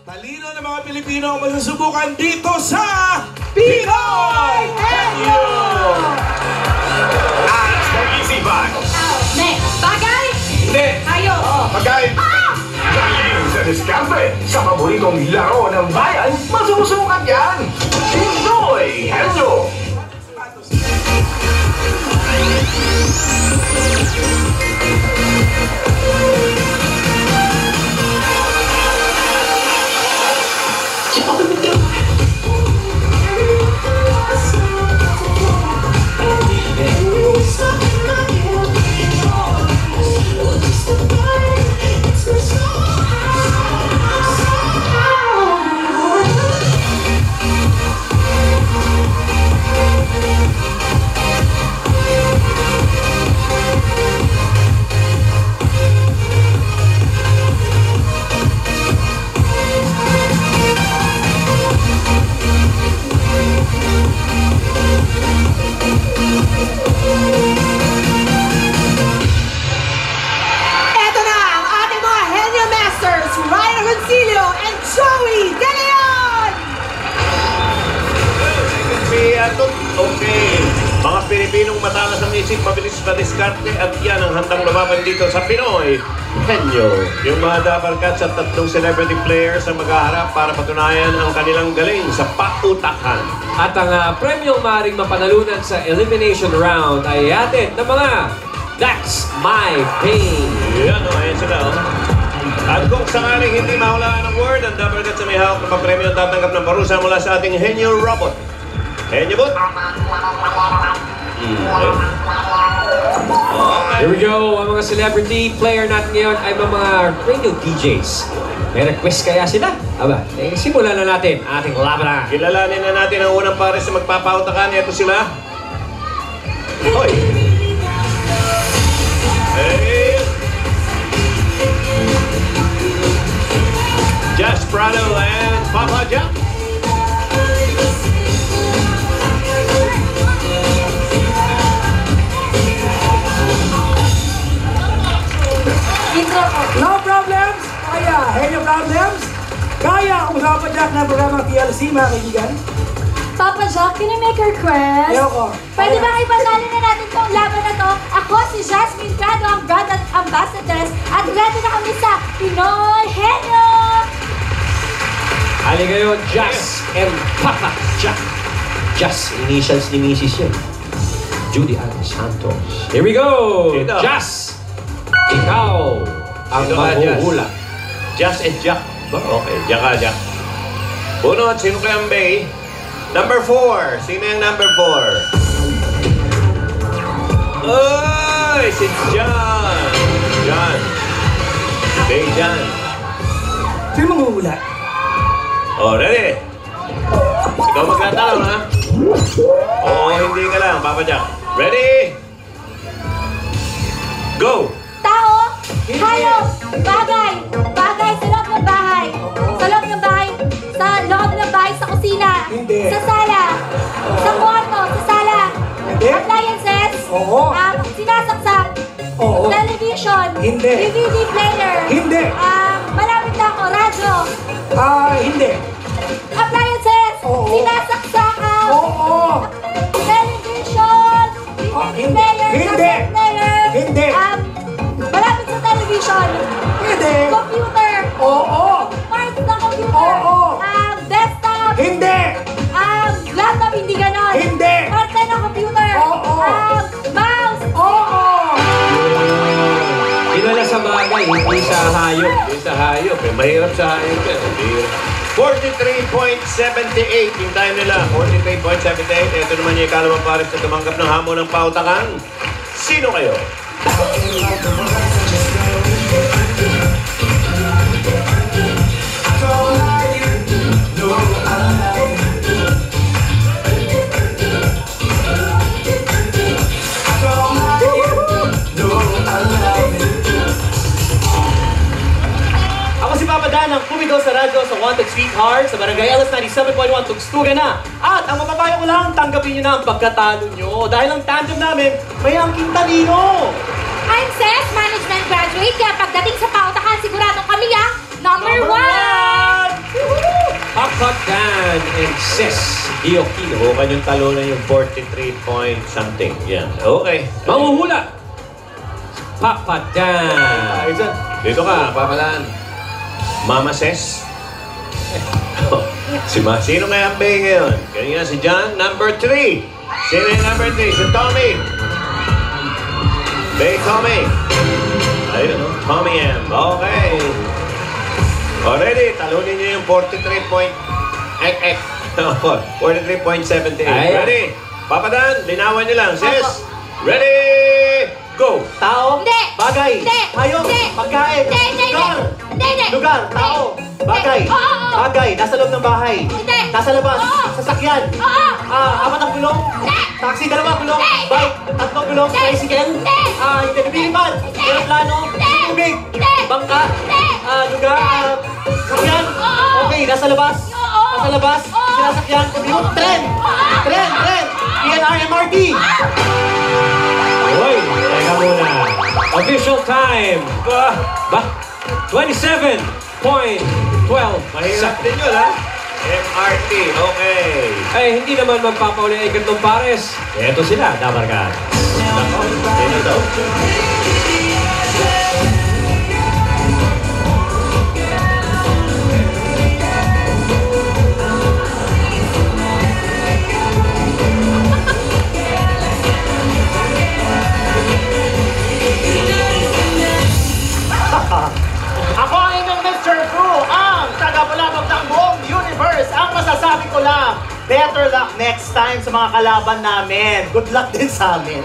Talino ng mga Pilipino ang masusubukan dito sa Pinoy Henyo! Easy bag. Bagay? Hindi. Tayo. Pagkain. Galing sa diskarte. Sa paboritong laro ng bayan, masusukat yan. Pinoy Henyo. Okay. Mga Pilipinong matalas ang isip, mabilis na diskarte at yan ang handang lumaban dito sa Pinoy Henyo. Yung mga Dabarkats at tatlong celebrity players ang maghaharap para patunayan ang kanilang galing sa pautakan. At ang premyong maaaring mapanalunan sa elimination round ay hatid ng mga That's My Pain. Yan o, ayan sila o. At kung sakaling hindi mahulaan ng word, ang Dabarkats sa may hawak ng premyo ang tatanggap ng parusa mula sa ating Henyo Robot. Henyo Bot! Here we go. Ang mga celebrity player natin ngayon ay mga radio DJs. May request kaya sila? Aba, simulan na natin ating labanan. Kilalanin na natin ang unang pares na magpapautakan. Ito sila. Hoy! Hey! Josh Prado and Papa Jack. No problems! Kaya, Henyo Problems! Kaya, usapan Jack ng programang TLC, mga kaibigan. Papa Jack, can you make a request? Ayoko. Pwede ba ipanalo na natin tong laban na to? Ako si Jasmine Prado, ang brand ambassadors, at ready na kami sa Pinoy Henyo! Ali ngayon, Jazz and Papa Jack. Jazz, initials ni Mrs. yun. Judy Ann Santos. Here we go! Sino? Jazz! Ikaw ang Sino ka, Jazz? mahuhula. Jazz and Jack. Okay, Jack ka, Jack. Bunot, sino kaya ang Bay? Number 4. Sino yung number 4? Oy! Si John! John. Bay John. Sino manguhula? Oh, ready? Ikaw magtatanong, ha? Oo, hindi ka lang, Papa Jack. Ready? Go! Tao, hayop, bagay, bagay sa loob ng bahay, sa loob ng bahay, sa loob ng bahay, sa kusina, Hindi. sa sala, sa kwarto, sa sala, Hindi. appliances, Oo. sinasaksak, Oo. television, Hindi. DVD player, Hindi. malapit na ako, radyo, Hindi. appliances, Oo. sinasaksak, Oo. television, DVD Hindi. player, Hindi. cassette player, Hindi. malapit sa television, Hindi. computer, Oo. parts ng computer, Oo. desktop, Hindi. laptop, hindi ganon, Hindi. parte ng computer, Oo. mouse, Oo. Dinala sa bagay, hindi sa hayop. Hindi sa hayop, eh. Mahirap sa hayop yan. 43.78 yung time nila. 43.78. Ito naman yung ikalawang pares na tumanggap ng hamon ng pautakan. Sino kayo? Ako si Papa Dan, ang kumito sa radyo sa Wanted Sweetheart sa Barangay LS 97.1 Tugstugan na. At ang mapapayo ko lang, tanggapin nyo na ang pagkatalo nyo. Dahil ang tandem namin, may angking talino. I'm SES Management graduate, kaya pagdating sa pautakan, siguradong kami ang number 1! Papa Dan and Ses Diokino. Huwag yung talunan yung 43 point something. Yan. Okay. Manguhula. Papa Dan. Ay, dyan. Dito ka, papalaan. Mama Ses. Sino nga ang bay ngayon? Kanina si John, number 3. Sino yung number 3? Si Tommy. Bay Tommy. Ayun, no? Tommy M. Okay. Already, talunin niyo yung 43 point... 43.78. Ay. Ready? Papadan, linawan niyo lang. Sis, ready, go! Tao, Hindi. bagay, Hindi. hayop, Hindi. pagkain, Hindi, hindi, lugar, hindi, hindi. lugar, tao, bagay, Oo, oo. bagay, nasa loob ng bahay, Hindi. nasa labas, Oo. sasakyan, Oo. apat ang gulong, Hindi. taxi, dalawa gulong, Hindi. bike, tatlong gulong, Hindi. tricycle, Hindi. hindi nabilipan, Hindi. aeroplano, Hindi. tubig, Hindi. bangka, Hindi. lugar, sasakyan, Oo. okay, nasa labas, Oo. nasa labas, Oo. sinasakyan, tren, tren, PNR, MRT, Hoy, teka muna. Official time. Ba? 27.12. Mahirap din yun, ha? MRT, okay. Ay, hindi naman magpapauli ay Gatong Pares. Eto sila, Dabarkan. Nako, sino to? Ako ang inyong Mr. Fu, ang taga-bulabog ng buong universe. Ang masasabi ko lang, better luck next time sa mga kalaban namin. Good luck din sa amin.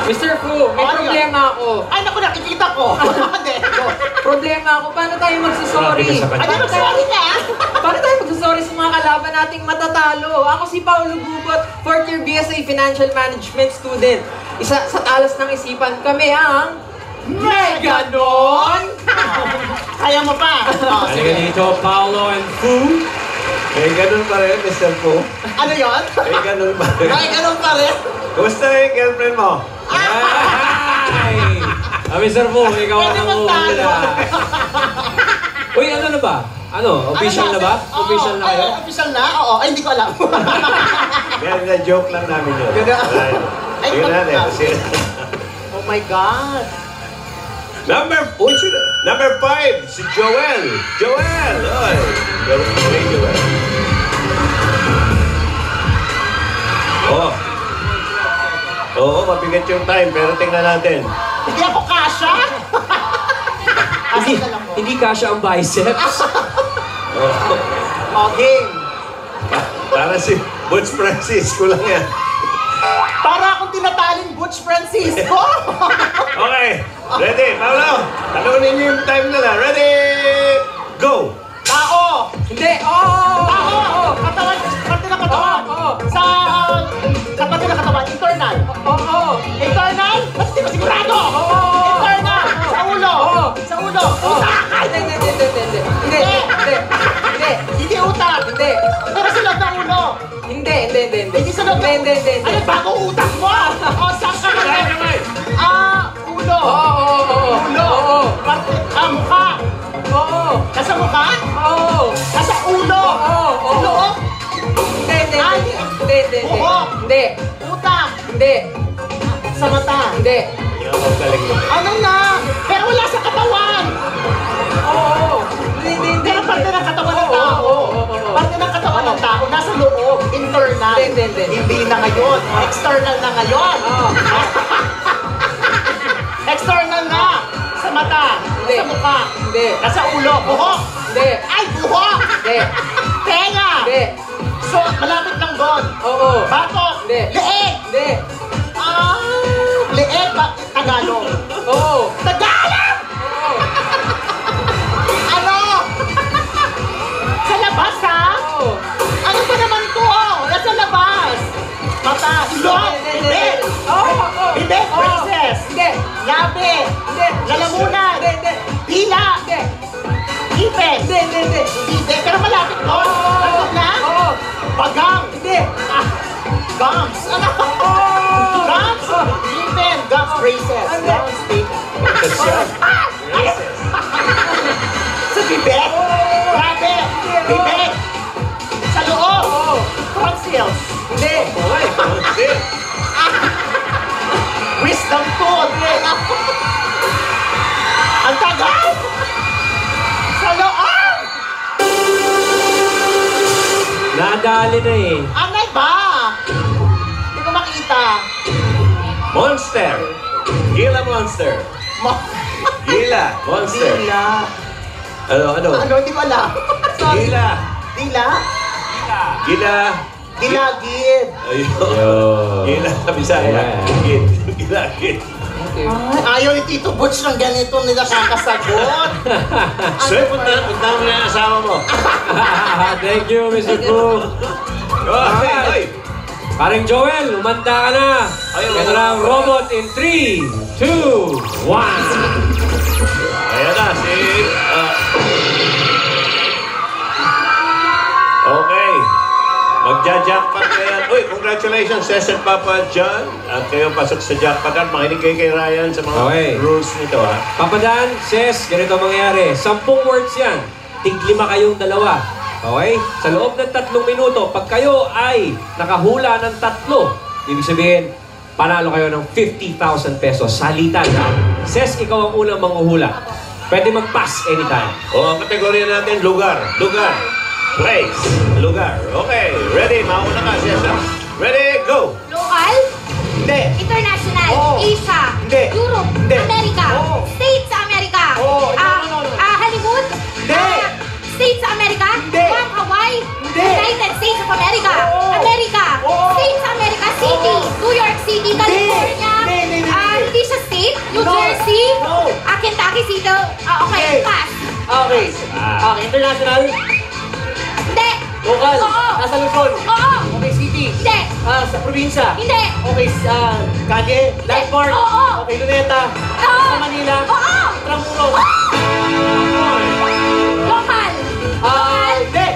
Mr. Fu, may Ano yun? problema ako. Ay, naku, nakikita ko. Hindi, go. Problema ako. Paano tayo Grabe magsusorry? ka sa kanya. Ay, di sorry ka. Paano tayo magsusorry sa mga kalaban nating matatalo? Ako si Paulo Gubot, 4th year BSA Financial Management student. Isa sa talas ng isipan kami ang Meganon! Kaya mo pa. Oh, Halika sige. dito, Paolo and Fu. Eh, ganun pa rin, Mr. Po. Ano yun? Eh, ganun pa rin. Ay, ganun pa rin. Kumusta na yung girlfriend mo? Ay! Mr. Fu, ikaw ang Pwede nanguhula. Uy, ano na ba? Ano? Official na ba? Oo, Official na kayo? Official na? Oo. Ay, hindi ko alam. Yan, na-joke lang namin yun. Ganun. Ay, Sige natin. Oh my God. Number 5, si Joel. Joel! Oy! Hey, Joel. Oo, mabigat yung time, pero tingnan natin. Hindi ako kasha. Hindi, hindi kasha ang biceps. Oh, game. Para si Butch Francis, kulang yan. Para akong tinataling Butch Francisco. Okay, ready, Paolo. Talunin niyo yung time nila. Ready, go! Tao. Hindi! Oo! Tao. Katawan. Parte ng katawan. Oo. Sa parte ng katawan. Internal. Oo! Internal? Ba't di ba sigurado? Oo. Internal. Sa ulo. Oo. Sa ulo. Oo! Utak. Hindi! Hindi utak. Hindi! Pero sa loob ng ulo. Hindi! Hindi sa loob ng ulo. Hindi! Ano, bago utak mo? O, saan ka na? Ulo. Oo! Ulo. Parte, mukha. Oo! Nasa mukha? Oo! Nasa ulo. Oo. Sa loob? Hindi! Utak. Hindi! Sa mata. Hindi! Hindi ako magaling mo. Ano na? Pero wala sa katawan. Oo! Hindi! Pero parte ng katawan ng Oo, tao. oo, oo, oo. Parte ng katawan ng tao. Nasa loob. Internal. Hindi. Hindi na ngayon. External na ngayon. Oo! External na. Sa mata. Hindi. Sa mukha. Hindi! Nasa ulo. Buhok. Hindi! Ay, buhok. Hindi! Tenga. Hindi! So, malapit lang doon. Oo! Batok. Hindi. Leeg. Hindi! Leeg ba? Tagalog. Oo! Tagalog! Oo! Ano? Sa labas, ha? Oo! Ano ba naman to? Nasa labas. Mata. Ilong. Bibig. Oo! Bibig. Princess. Hindi! Labi. Hindi! Lalamunan. Hindi! Dila. Hindi! Ipin. Hindi! Bibig. Pero malapit doon. Oo. Malapit na. Oo! Bagang. Hindi! Gums. Ano? Gums. Ipin. Gums. Braces. Hindi. Gums. Tape. Siya. Sa bibig. Grabe. Bibig. Natali na eh. Anay ba? Hindi ko makita. Monster. Gila Monster. Gila Monster. Dila. Ano? Ano, hindi ko alam. Sorry. Gila. Dila? Gila. Ginagid. Ayun. Gila sa Bisaya. Gid. Gila, gid. Ayaw ni Tito Butch ng ganito nila kakasagot. Sir, punta mo na yung asawa mo. Thank you, Mr. Boom. Ay! Paring Joel, umanda ka na. Ito na ang robot in 3, 2, 1. Ayan na, Okay. Magja-jackpot kayo. Uy, congratulations, Ses and Papa John. At kayo pasok sa jackpot. At makinig kayo kay Ryan sa mga rules nito, ha? Papadaan, Ses, ganito mangyayari. 10 words yan. Tig-5 kayong dalawa. Okay? Sa loob ng 3 minuto, pag kayo ay nakahula ng 3, ibig sabihin, panalo kayo ng 50,000 pesos. Salitan, ha? Ses, ikaw ang unang manghuhula. Pwede mag-pass anytime. O, ang kategorya natin, lugar. Lugar. Place. Lugar. Okay. Ready? Mauna ka, Ses, ha? Ready? Go! Local? Hindi. International? Oo. Asia? Hindi. Europe? Hindi. America? Oo. States sa America? Oo. No. Hollywood? Hindi. States sa America? Hindi. Guam, Hawaii? Hindi. United States of America? Oo. America? Oo. States sa America? City? New York City? California? Hindi. Hindi siya state? New No. Jersey? No. Kentucky City? Okay, Hindi. pass. Okay. Okay, international? Hindi. Local? Oo. Nasa Luzon? Oo. Okay, city? Hindi. Sa probinsya? Hindi. Okay, Calle? Landmark? Oo. Okay, Luneta? Oo. Sa Manila? Oo. Tramuros? Local? Hindi.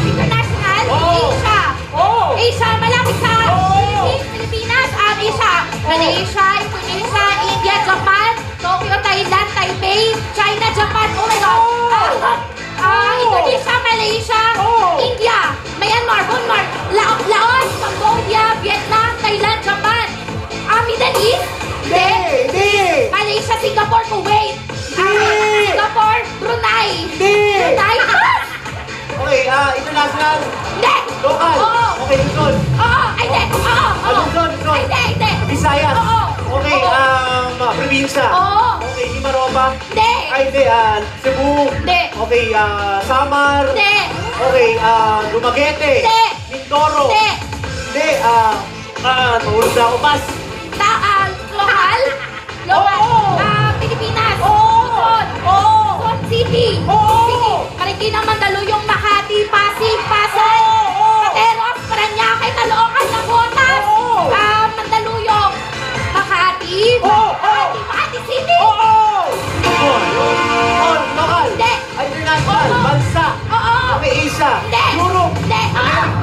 International? Oo. Asia? Oo. Asia, malapit sa Oo. Pilipinas, Asia, Malaysia, Indonesia, India, Japan, Tokyo, Thailand, Taipei, China, Japan, oh my God. Indonesia, Malaysia, India, Myanmar, Burma, Laos, Cambodia, Vietnam, Thailand, Japan, Middle East, Hindi. Malaysia, Singapore, Kuwait, Singapore, Brunei, Brunei, Okay, international? hindi, Local? Oo. Okay, Luzon? Hindi, Luzon. hindi, Visayas? Oo. Okay, probinsya? Oo. Okay, Himaropa? Hindi. Hindi, Cebu? Hindi. Okay, Samar? Hindi. Okay, Dumaguete? Hindi. Mindoro? Hindi. Hindi, mahulog na ako, pass. Lokal? Pilipinas? Luzon? Luzon City? City? Marikina, Mandaluyong, Makati, Pasig, Pasay, Pateros, Paranaque, Caloocan, Nabotas, Mandaluyong, Makati, Makati City? Local? Hindi. International? Oo. Bansa? Oo. Okay, Asia? Hindi. Europe? Hindi.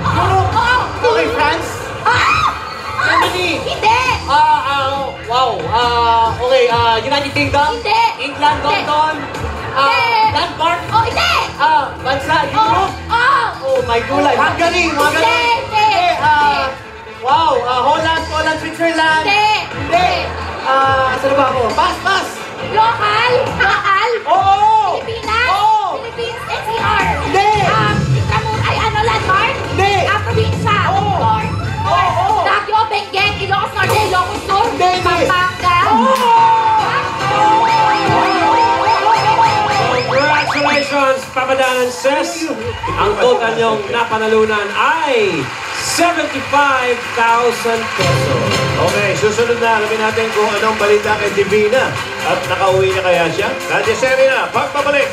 Europe? Oo. Okay, France? Germany? Hindi. Wow. Okay, United Kingdom? Hindi. England, Hindi. London? Hindi. Denmark? Hindi. Bansa, Europe? Oh my gulay. Hungary, mga ganun. Hindi. Wow, Holland, Switzerland? Hindi. Saan na ba ako? Pass. Local? Oo! Pilipinas? Oo! Philippines, NCR? Hindi. Landmark? Hindi. Probinsya? Oo. North? Oo. Baguio, Benguet, Ilocos Norte, Ilocos Sur? Hindi. Pampanga? Congratulations, Papadaan and Ses! Ang total niyong napanalunan ay 75,000 pesos. Okay, susunod na. Alamin natin kung anong balita kay Divina. At nakauwi na kaya siya? Nadya Serena, pagpabalik.